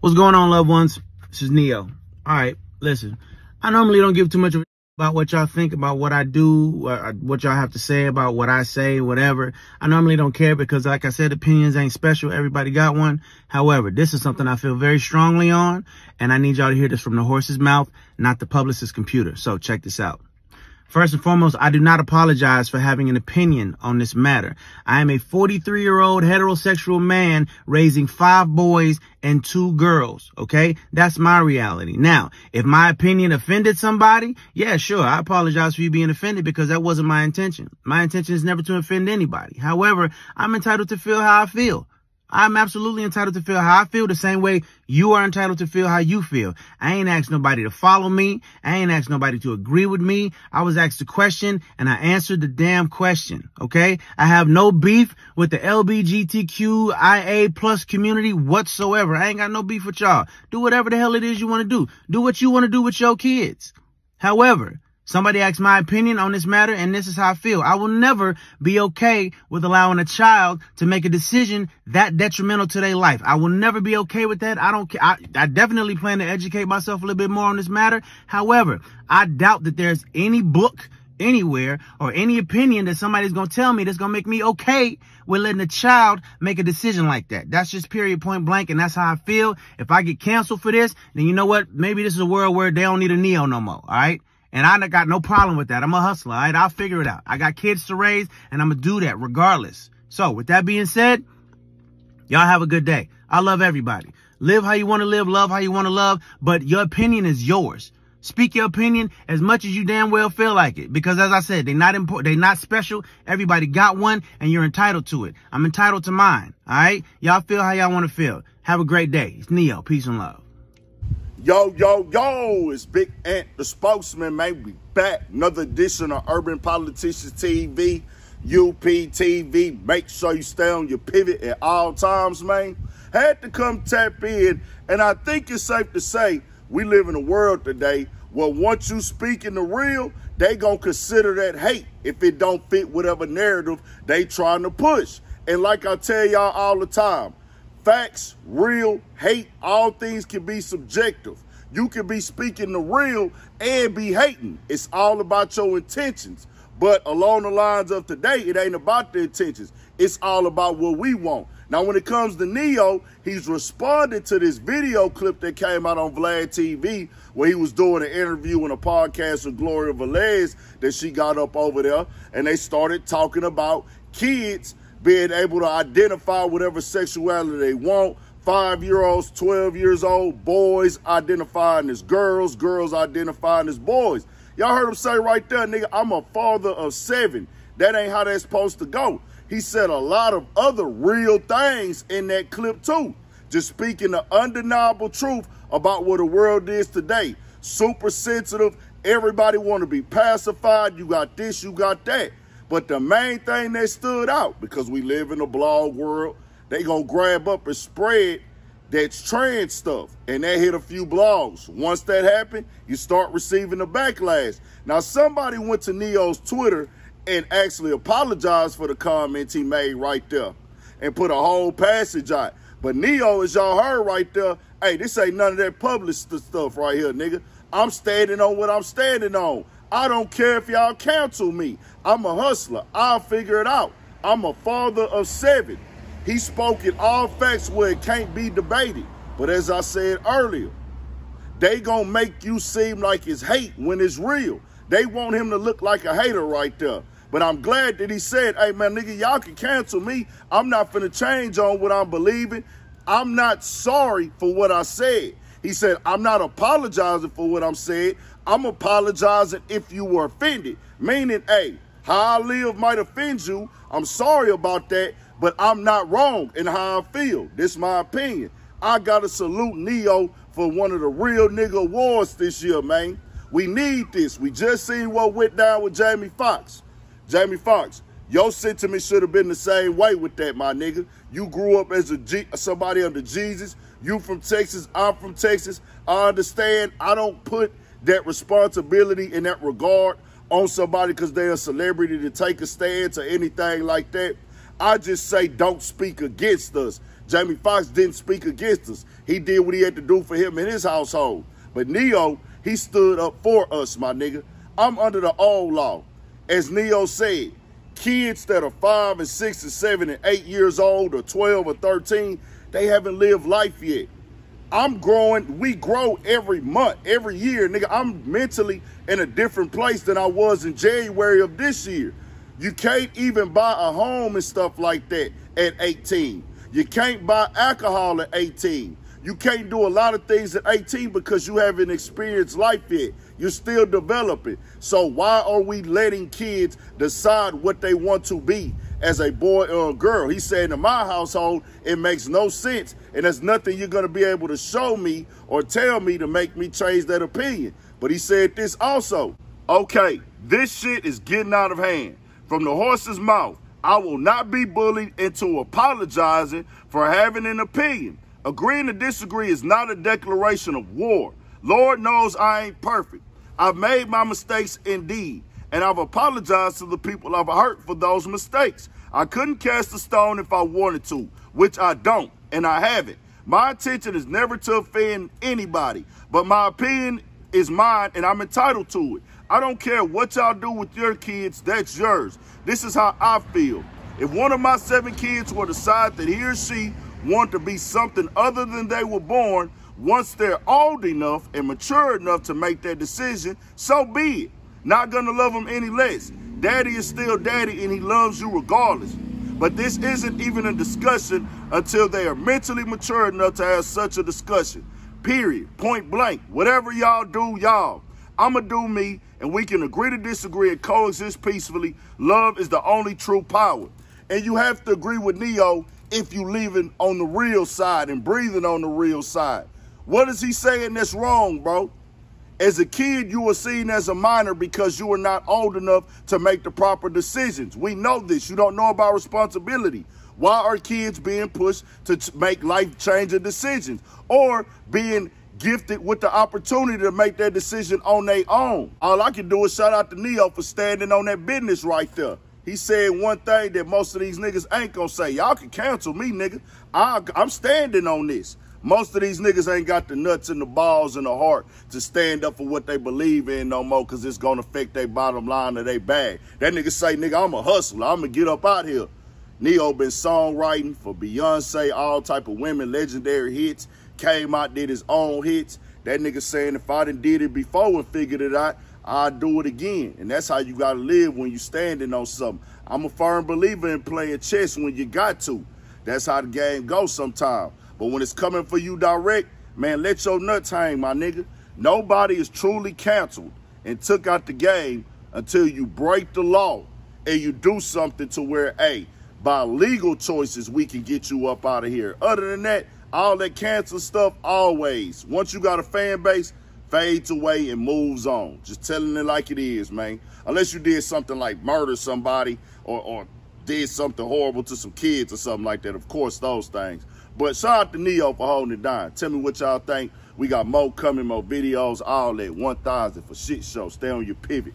What's going on, loved ones? This is Neo. All right, listen. I normally don't give too much of a about what y'all think about what I do, what y'all have to say about what I say, whatever. I normally don't care because, like I said, opinions ain't special. Everybody got one. However, this is something I feel very strongly on, and I need y'all to hear this from the horse's mouth, not the publicist's computer. So check this out. First and foremost, I do not apologize for having an opinion on this matter. I am a 43-year-old heterosexual man raising 5 boys and 2 girls, okay? That's my reality. Now, if my opinion offended somebody, yeah, sure, I apologize for you being offended because that wasn't my intention. My intention is never to offend anybody. However, I'm entitled to feel how I feel. I'm absolutely entitled to feel how I feel the same way you are entitled to feel how you feel. I ain't asked nobody to follow me. I ain't asked nobody to agree with me. I was asked a question and I answered the damn question. Okay. I have no beef with the LGBTQIA plus community whatsoever. I ain't got no beef with y'all. Do whatever the hell it is you want to do. Do what you want to do with your kids. However, somebody asked my opinion on this matter, and this is how I feel. I will never be okay with allowing a child to make a decision that detrimental to their life. I will never be okay with that. I don't care. I definitely plan to educate myself a little bit more on this matter. However, I doubt that there's any book anywhere or any opinion that somebody's going to tell me that's going to make me okay with letting a child make a decision like that. That's just period, point blank, and that's how I feel. If I get canceled for this, then you know what? Maybe this is a world where they don't need a Neo no more, all right? And I got no problem with that. I'm a hustler, all right? I'll figure it out. I got kids to raise, and I'm going to do that regardless. So with that being said, y'all have a good day. I love everybody. Live how you want to live, love how you want to love, but your opinion is yours. Speak your opinion as much as you damn well feel like it. Because as I said, they're not important. They're not special. Everybody got one, and you're entitled to it. I'm entitled to mine, all right? Y'all feel how y'all want to feel. Have a great day. It's Neo. Peace and love. Yo, yo, yo, it's Big Ant, the spokesman, man. We back. Another edition of Urban Politicians TV, UPTV. Make sure you stay on your pivot at all times, man. Had to come tap in, and I think it's safe to say we live in a world today where once you speak in the real, they gonna consider that hate if it don't fit whatever narrative they trying to push. And like I tell y'all all the time, facts, real, hate, all things can be subjective. You can be speaking the real and be hating. It's all about your intentions. But along the lines of today, it ain't about the intentions. It's all about what we want. Now, when it comes to Neo, he's responded to this video clip that came out on Vlad TV where he was doing an interview and a podcast with Gloria Velez that she got up over there. And they started talking about kids being able to identify whatever sexuality they want. 5-year-olds, 12 years old, boys identifying as girls, girls identifying as boys. Y'all heard him say right there, nigga, I'm a father of 7. That ain't how that's supposed to go. He said a lot of other real things in that clip too. Just speaking the undeniable truth about what the world is today. Super sensitive. Everybody want to be pacified. You got this, you got that. But the main thing that stood out, because we live in a blog world, they gonna grab up and spread that's trans stuff. And that hit a few blogs. Once that happened, you start receiving the backlash. Now, somebody went to Neo's Twitter and actually apologized for the comments he made right there and put a whole passage out. But Neo, as y'all heard right there, hey, this ain't none of that published stuff right here, nigga. I'm standing on what I'm standing on. I don't care if y'all cancel me. I'm a hustler. I'll figure it out. I'm a father of 7. He spoke in all facts where it can't be debated. But as I said earlier, they gonna make you seem like it's hate when it's real. They want him to look like a hater right there. But I'm glad that he said, hey, man, nigga, y'all can cancel me. I'm not finna change on what I'm believing. I'm not sorry for what I said. He said, I'm not apologizing for what I'm saying. I'm apologizing if you were offended. Meaning, hey, how I live might offend you. I'm sorry about that, but I'm not wrong in how I feel. This is my opinion. I got to salute Neo for one of the real nigga awards this year, man. We need this. We just seen what went down with Jamie Foxx. Jamie Foxx, your sentiment should have been the same way with that, my nigga. You grew up as somebody under Jesus. You from Texas, I'm from Texas. I understand. I don't put that responsibility in that regard on somebody because they're a celebrity to take a stance or anything like that. I just say don't speak against us. Jamie Foxx didn't speak against us. He did what he had to do for him and his household. But Neo, he stood up for us, my nigga. I'm under the old law. As Neo said, kids that are 5 and 6 and 7 and 8 years old or 12 or 13, they haven't lived life yet. I'm growing. We grow every month, every year, nigga. I'm mentally in a different place than I was in January of this year. You can't even buy a home and stuff like that at 18. You can't buy alcohol at 18. You can't do a lot of things at 18 because you haven't experienced life yet. You're still developing. So why are we letting kids decide what they want to be as a boy or a girl? He said, in my household, it makes no sense. And there's nothing you're going to be able to show me or tell me to make me change that opinion. But he said this also. Okay, this shit is getting out of hand. From the horse's mouth, I will not be bullied into apologizing for having an opinion. Agreeing to disagree is not a declaration of war. Lord knows I ain't perfect. I've made my mistakes indeed, and I've apologized to the people I've hurt for those mistakes. I couldn't cast a stone if I wanted to, which I don't, and I haven't. My intention is never to offend anybody, but my opinion is mine, and I'm entitled to it. I don't care what y'all do with your kids, that's yours. This is how I feel. If one of my 7 kids were to decide that he or she want to be something other than they were born, once they're old enough and mature enough to make that decision, so be it. Not gonna love them any less. Daddy is still daddy and he loves you regardless. But this isn't even a discussion until they are mentally mature enough to have such a discussion. Period. Point blank. Whatever y'all do, y'all. I'ma do me, and we can agree to disagree and coexist peacefully. Love is the only true power. And you have to agree with Neo if you leaving on the real side and breathing on the real side. What is he saying that's wrong, bro? As a kid, you were seen as a minor because you were not old enough to make the proper decisions. We know this. You don't know about responsibility. Why are kids being pushed to make life-changing decisions or being gifted with the opportunity to make that decision on their own? All I can do is shout out to Neo for standing on that business right there. He said one thing that most of these niggas ain't gonna say. Y'all can cancel me, nigga. I'm standing on this. Most of these niggas ain't got the nuts and the balls and the heart to stand up for what they believe in no more because it's going to affect their bottom line or their bag. That nigga say, nigga, I'm a hustler. I'm going to get up out here. Neo been songwriting for Beyonce, all type of women, legendary hits. Came out, did his own hits. That nigga saying if I done did it before and figured it out, I'll do it again. And that's how you got to live when you standing on something. I'm a firm believer in playing chess when you got to. That's how the game goes sometimes. But when it's coming for you direct, man, let your nuts hang, my nigga. Nobody is truly canceled and took out the game until you break the law and you do something to where, hey, by legal choices, we can get you up out of here. Other than that, all that cancel stuff, always. Once you got a fan base, fades away and moves on. Just telling it like it is, man. Unless you did something like murder somebody or did something horrible to some kids or something like that. Of course, those things. But shout out to Neo for holding it down. Tell me what y'all think. We got more coming, more videos, all that. 1000 for shit show. Stay on your pivot.